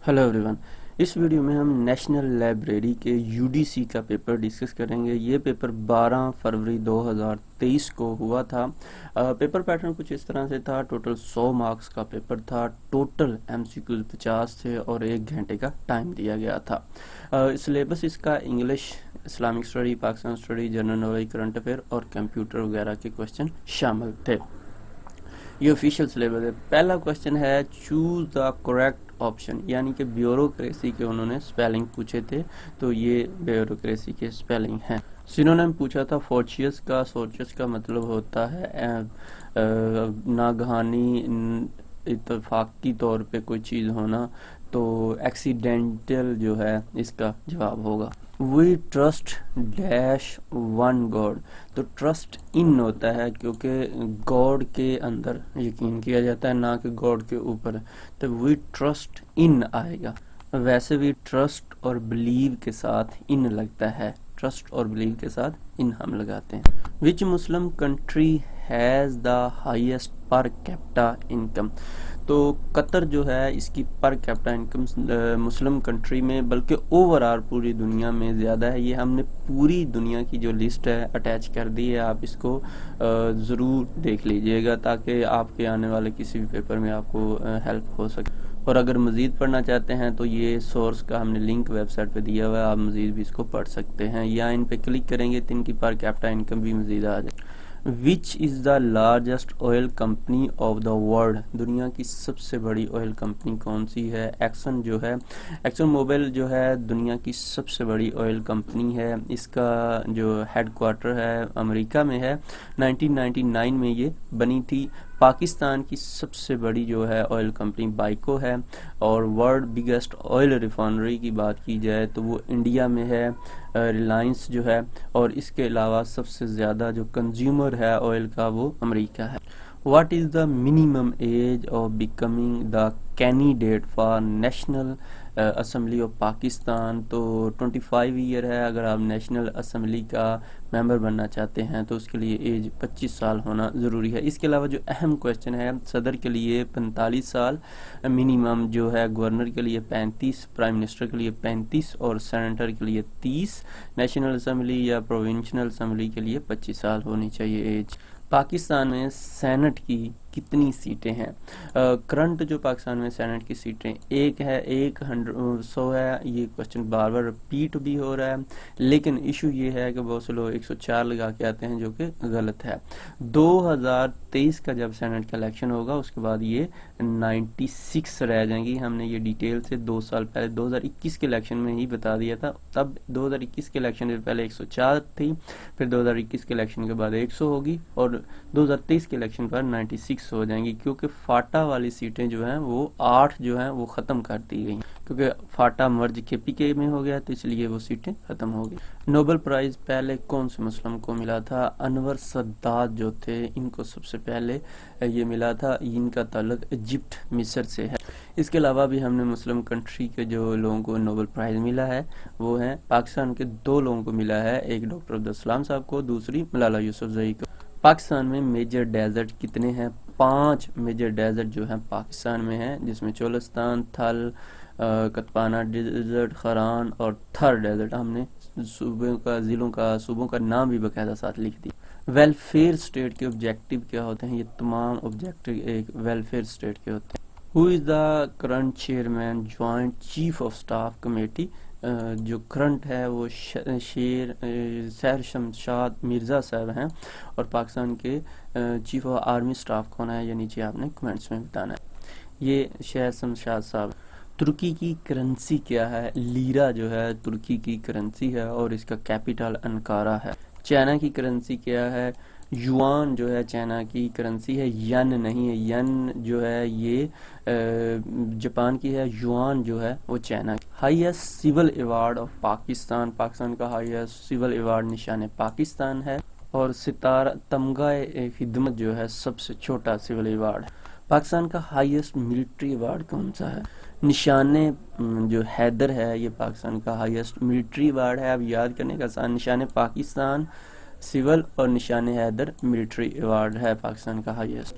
Hello everyone. इस video में हम नेशनल लाइब्रेरी के यूडीसी का पेपर डिस्कस करेंगे। ये पेपर 12 फरवरी 2023 को हुआ था। पेपर पैटर्न कुछ इस तरह से था। टोटल 100 मार्क्स का पेपर था। टोटल एमसीक्यूज 50 थे और 1 घंटे का टाइम दिया गया था। सिलेबस इसका English, Islamic study, Pakistan study, general knowledge, current affair और कंप्यूटर वगैरह के क्वेश्चन शामिल थे। ये ऑफिशियल सिलेबस है। पहला क्वेश्चन है चूज द करेक्ट ऑप्शन, यानी कि ब्यूरोक्रेसी के उन्होंने स्पेलिंग पूछे थे, तो ये ब्यूरोक्रेसी के स्पेलिंग हैं। सिनोनिम पूछा था फोर्चियस का। फोर्चियस का मतलब होता है नागहानी, इत्तेफाकी तौर पे कोई चीज़ होना, तो एक्सीडेंटल जो है इसका जवाब होगा। We trust dash one God, तो ट्रस्ट इन होता है क्योंकि गॉड के अंदर यकीन किया जाता है, ना कि गॉड के ऊपर, तो वी ट्रस्ट इन आएगा। वैसे भी ट्रस्ट और बिलीव के साथ इन लगता है, ट्रस्ट और बिलीव के साथ इन हम लगाते हैं। Which Muslim country has the highest per capita income, तो कतर जो है इसकी पर कैपिटा इनकम मुस्लिम कंट्री में, बल्कि ओवरऑल पूरी दुनिया में ज़्यादा है। ये हमने पूरी दुनिया की जो लिस्ट है अटैच कर दी है, आप इसको ज़रूर देख लीजिएगा ताकि आपके आने वाले किसी भी पेपर में आपको हेल्प हो सके। और अगर मज़ीद पढ़ना चाहते हैं तो ये सोर्स का हमने लिंक वेबसाइट पे दिया हुआ है, आप मज़ीद भी इसको पढ़ सकते हैं, या इन पे क्लिक करेंगे तो इनकी पर कैपिटा इनकम भी मज़ीद आ जाए। Which is the largest oil company of the world, दुनिया की सबसे बड़ी ऑयल कंपनी कौन सी है? एक्सन जो है, एक्सन मोबिल जो है दुनिया की सबसे बड़ी ऑयल कंपनी है। इसका जो हेड क्वार्टर है अमेरिका में है। 1999 में ये बनी थी। पाकिस्तान की सबसे बड़ी जो है ऑयल कंपनी बाइको है। और वर्ल्ड बिगेस्ट ऑयल रिफाइनरी की बात की जाए तो वो इंडिया में है, रिलायंस जो है। और इसके अलावा सबसे ज़्यादा जो कंज्यूमर है ऑयल का वो अमेरिका है। What is the minimum age of becoming the candidate for national assembly of Pakistan, तो 25 ईयर है। अगर आप नेशनल असम्बली का मेंबर बनना चाहते हैं तो उसके लिए एज 25 साल होना ज़रूरी है। इसके अलावा जो अहम क्वेश्चन है, सदर के लिए 45 साल मिनिमम जो है, गवर्नर के लिए 35, प्राइम मिनिस्टर के लिए 35 और सेनेटर के लिए 30, नेशनल असम्बली या प्रोविंशियल असम्बली के लिए 25 साल होनी चाहिए एज। पाकिस्तान में सेनेट की कितनी सीटें हैं? करंट जो पाकिस्तान में सेनेट की सीटें एक है, 100 है। ये क्वेश्चन बार बार रिपीट भी हो रहा है, लेकिन इशू ये है कि बहुत से लोग 104 लगा के आते हैं, जो कि गलत है। 2023 का जब सेनेट का इलेक्शन होगा उसके बाद ये 96 रह जाएंगी। हमने ये डिटेल से 2 साल पहले 2021 के इलेक्शन में ही बता दिया था। तब 2021 के इलेक्शन से पहले 104 थी, फिर 2021 के इलेक्शन के बाद 100 होगी और 2023 के इलेक्शन पर 96 हो जाएंगी, क्योंकि फाटा वाली सीटें जो हैं वो 8 जो हैं वो ख़त्म कर दी गई, क्योंकि फाटा मर्ज केपीके में हो गया तो इसलिए वो सीटें ख़त्म हो गई। नोबेल प्राइज़ पहले कौन से मुस्लिम को मिला था? अनवर सद्दात जो थे इनको सबसे पहले ये मिला था। इनका ताल्लुक इजिप्ट, मिस्र से है। इसके अलावा भी हमने मुस्लिम कंट्री के जो लोगों को नोबेल प्राइज़ मिला है वो हैं पाकिस्तान के 2 लोगों को मिला है, एक डॉक्टर अब्दुल सलाम साहब को, दूसरी मलाला यूसुफजई को। पाकिस्तान में मेजर डेजर्ट कितने हैं? 5 मेजर डेजर्ट जो हैं पाकिस्तान में हैं, जिसमें चोलिस्तान, थल, कतपाना डेजर्ट, खरान और थर डेजर्ट। हमने सूबों का नाम भी बाकायदा साथ लिख दिया। वेलफेयर स्टेट के ऑब्जेक्टिव क्या होते हैं? ये तमाम ऑब्जेक्टिव एक वेलफेयर स्टेट के होते हैं। Who is the current chairman joint chief of staff committee? जो करंट है वो सैर शमशाद मिर्ज़ा साहब हैं। और पाकिस्तान के चीफ ऑफ आर्मी स्टाफ कौन है, ये नीचे आपने कमेंट्स में बताना है। ये सैर शमशाद साहब। तुर्की की करेंसी क्या है? लीरा जो है तुर्की की करेंसी है और इसका कैपिटल अंकारा है। चाइना की करेंसी क्या है? युआन जो है चाइना की करेंसी है, यन नहीं है। यन जो है ये जापान की है, युआन जो है वो चाइना की। Highest civil award of Pakistan, Pakistan का हाईएस्ट सिविल अवार्ड निशान पाकिस्तान है। और सितारा तमगाए खिदमत जो है सबसे छोटा सिविल अवार्ड है। पाकिस्तान का हाईएस्ट मिलिट्री अवार्ड कौन सा है? निशाने जो हैदर है ये पाकिस्तान का हाईएस्ट मिलिट्री अवार्ड है। अब याद करने का आसान, निशाने पाकिस्तान सिविल और निशान हैदर मिलिट्री अवार्ड है पाकिस्तान का हाईएस्ट।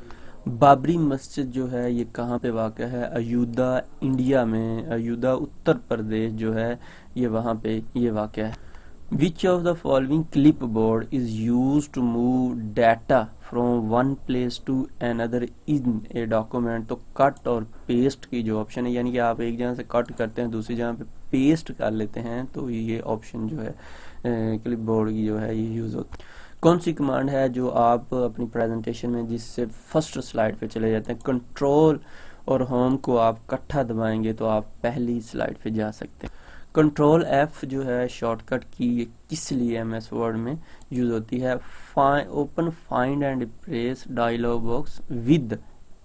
بابری مسجد جو ہے یہ کہاں پہ واقع ہے؟ ایودھیا انڈیا میں، ایودھیا اتر پردیش جو ہے یہ وہاں پہ یہ واقع ہے۔ Which of the following clipboard is used to move data from one place to another in a document؟ تو کٹ اور پیسٹ کی جو آپشن ہے، یعنی کہ آپ ایک جگہ سے کٹ کرتے ہیں دوسری جگہ پہ پیسٹ کر لیتے ہیں، تو یہ آپشن جو ہے کلپ بورڈ کی جو ہے یہ یوز ہوتی ہے۔ کون سی کمانڈ ہے جو آپ اپنی پریزنٹیشن میں جس سے فرسٹ سلائیڈ پہ چلے جاتے ہیں؟ کنٹرول اور ہوم کو آپ کٹھا دبائیں گے تو آپ پہلی سلائیڈ پہ جا سکتے ہیں۔ کنٹرول ایف جو ہے شارٹ کٹ کی کس لیے ایم ایس ورڈ میں یوز ہوتی ہے؟ Open find and replace dialogue box with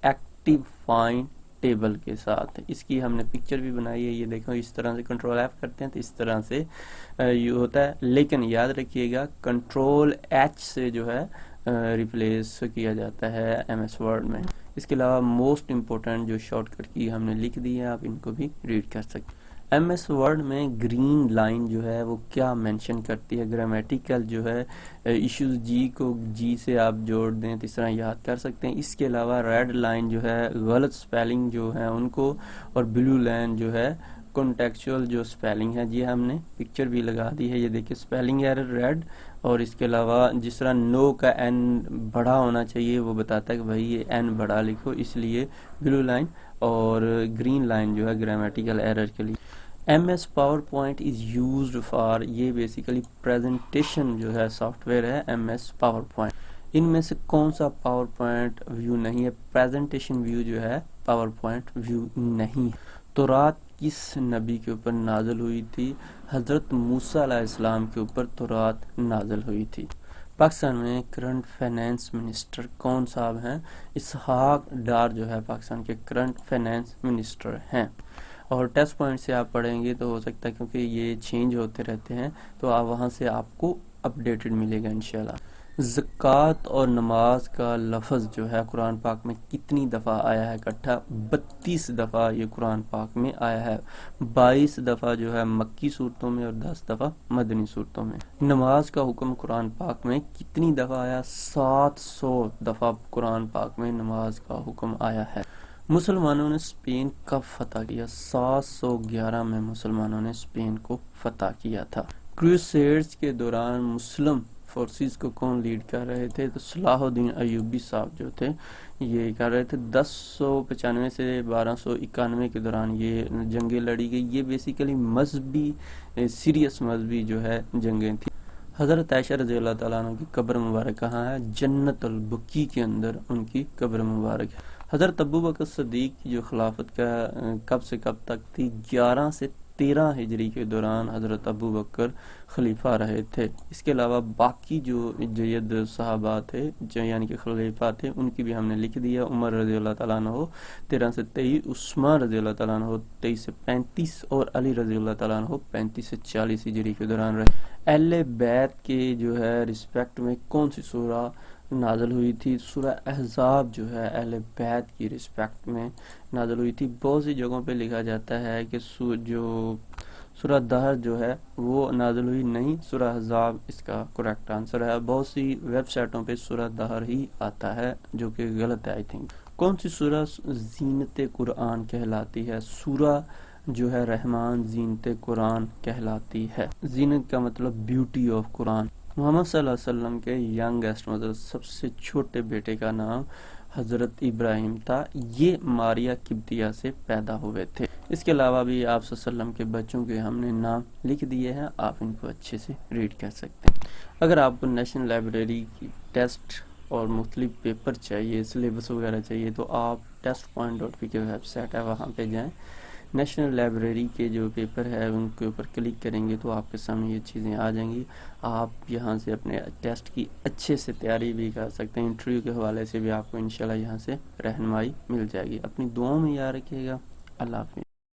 active find table کے ساتھ۔ اس کی ہم نے پکچر بھی بنائی ہے، یہ دیکھو اس طرح سے کنٹرول ایف کرتے ہیں تو اس طرح سے یہ ہوتا ہے، لیکن یاد رکھیے گا کنٹرول ایچ سے جو ہے ریپلیس کیا جاتا ہے ایم ایس ورڈ میں۔ اس کے علاوہ موسٹ امپورٹنٹ جو شارٹ کٹ کی ہم نے لکھ دی ہے، آپ ان کو بھی ریڈ کر سکتے ہیں۔ ایم ایس ورڈ میں گرین لائن جو ہے وہ کیا مینشن کرتی ہے؟ گرامیٹیکل جو ہے ایشوز جی کو جی سے آپ جوڑ دیں تو اس طرح یاد کر سکتے ہیں۔ اس کے علاوہ ریڈ لائن جو ہے غلط سپیلنگ جو ہے ان کو، اور بلو لائن جو ہے کنٹیکچوئل جو سپیلنگ ہے، یہ ہم نے پکچر بھی لگا دی ہے، یہ دیکھیں سپیلنگ ایرر ریڈ، اور اس کے علاوہ جس طرح نو کا این بڑا ہونا چاہیے وہ بتاتا ہے کہ بھائی یہ این بڑا لکھو، اس لیے بلو لائن، اور گرین لائن جو ہے گرامیٹیکل ایرر کے لیے۔ M S power point is used for, یہ بیسیکلی پریزنٹیشن جو ہے سافٹ ویئر ہے ایم ایس پاور پوائنٹ۔ ان میں سے کون سا پاور پوائنٹ ویو نہیں ہے؟ پریزنٹیشن ویو جو ہے پاور پوائنٹ ویو نہیں ہے۔ تورات کس نبی کے اوپر نازل ہوئی تھی؟ حضرت موسیٰ علیہ السلام کے اوپر تورات نازل ہوئی تھی۔ پاکستان میں کرنٹ فائنانس منسٹر کون صاحب ہیں؟ اسحاق ڈار جو ہے پاکستان کے کرنٹ فائنانس منسٹر ہیں۔ اور ٹیسٹ پوائنٹ سے آپ پڑھیں گے تو ہو سکتا ہے کیونکہ یہ چینج ہوتے رہتے ہیں تو آپ وہاں سے آپ کو اپڈیٹڈ ملے گا انشاءاللہ۔ زکوٰۃ اور نماز کا لفظ جو ہے قرآن پاک میں کتنی دفعہ آیا ہے؟ اکٹھا 32 دفعہ یہ قرآن پاک میں آیا ہے، 22 دفعہ جو ہے مکی صورتوں میں اور 10 دفعہ مدنی صورتوں میں۔ نماز کا حکم قرآن پاک میں کتنی دفعہ آیا؟ 700 دفعہ قرآن پاک میں نماز کا حکم آیا ہے۔ مسلمانوں نے اسپین کب فتح کیا؟ 711 میں مسلمانوں نے اسپین کو فتح کیا تھا۔ کروسیڈز کے دوران مسلم فورسز کو کون لیڈ کر رہے تھے؟ تو صلاح الدین ایوبی صاحب جو تھے یہ کر رہے تھے۔ 1095 سے 1291 کے دوران یہ جنگیں لڑی گئی، یہ بیسیکلی مذہبی سیریس مذہبی جو ہے جنگیں تھیں۔ حضرت عائشہ رضی اللہ تعالیٰ عنہ کی قبر مبارک کہاں ہے؟ جنت البقیع کے اندر ان کی قبر مبارک ہے۔ حضرت ابوبکر صدیق کی جو خلافت کا کب سے کب تک تھی؟ 11 سے 13 ہجری کے دوران حضرت ابوبکر خلیفہ رہے تھے۔ اس کے علاوہ باقی جو جید صحابہ تھے یعنی کہ خلیفہ تھے ان کی بھی ہم نے لکھ دیا۔ عمر رضی اللہ تعالیٰ عنہ 13 سے 23، عثمان رضی اللہ تعالیٰ عنہ 23 سے 35، اور علی رضی اللہ تعالیٰ عنہ 35 سے 40 ہجری کے دوران رہے۔ اہل بیت کے جو ہے رسپیکٹ میں کون سی سورہ نازل ہوئی تھی؟ سورہ احزاب جو ہے اہل بیت کی رسپیکٹ میں نازل ہوئی تھی۔ بہت سی جگہوں پہ لکھا جاتا ہے کہ جو سورہ دہر جو ہے وہ نازل ہوئی، نہیں، سورہ احزاب اس کا کریکٹ آنسر ہے۔ بہت سی ویب سائٹوں پہ سورہ دہر ہی آتا ہے جو کہ غلط ہے آئی تھنک۔ کون سی سورہ زینت قرآن کہلاتی ہے؟ سورہ جو ہے رحمان زینت قرآن کہلاتی ہے۔ زینت کا مطلب بیوٹی آف قرآن۔ محمد صلی اللہ علیہ وسلم کے ینگسٹ مطلب سب سے چھوٹے بیٹے کا نام حضرت ابراہیم تھا، یہ ماریہ قبطیہ سے پیدا ہوئے تھے۔ اس کے علاوہ بھی آپ صلی اللہ علیہ وسلم کے بچوں کے ہم نے نام لکھ دیے ہیں، آپ ان کو اچھے سے ریڈ کر سکتے ہیں۔ اگر آپ کو نیشنل لائبریری کی ٹیسٹ اور مختلف پیپر چاہیے، سلیبس وغیرہ چاہیے تو آپ testpoint.py کی ویب سائٹ ہے وہاں پہ جائیں، نیشنل لائبریری کے جو پیپر ہے ان کے اوپر کلک کریں گے تو آپ کے سامنے یہ چیزیں آ جائیں گی۔ آپ یہاں سے اپنے ٹیسٹ کی اچھے سے تیاری بھی کر سکتے ہیں، انٹرویو کے حوالے سے بھی آپ کو انشاءاللہ یہاں سے رہنمائی مل جائے گی۔ اپنی دعاؤں میں یاد رکھیے گا۔ اللہ حافظ۔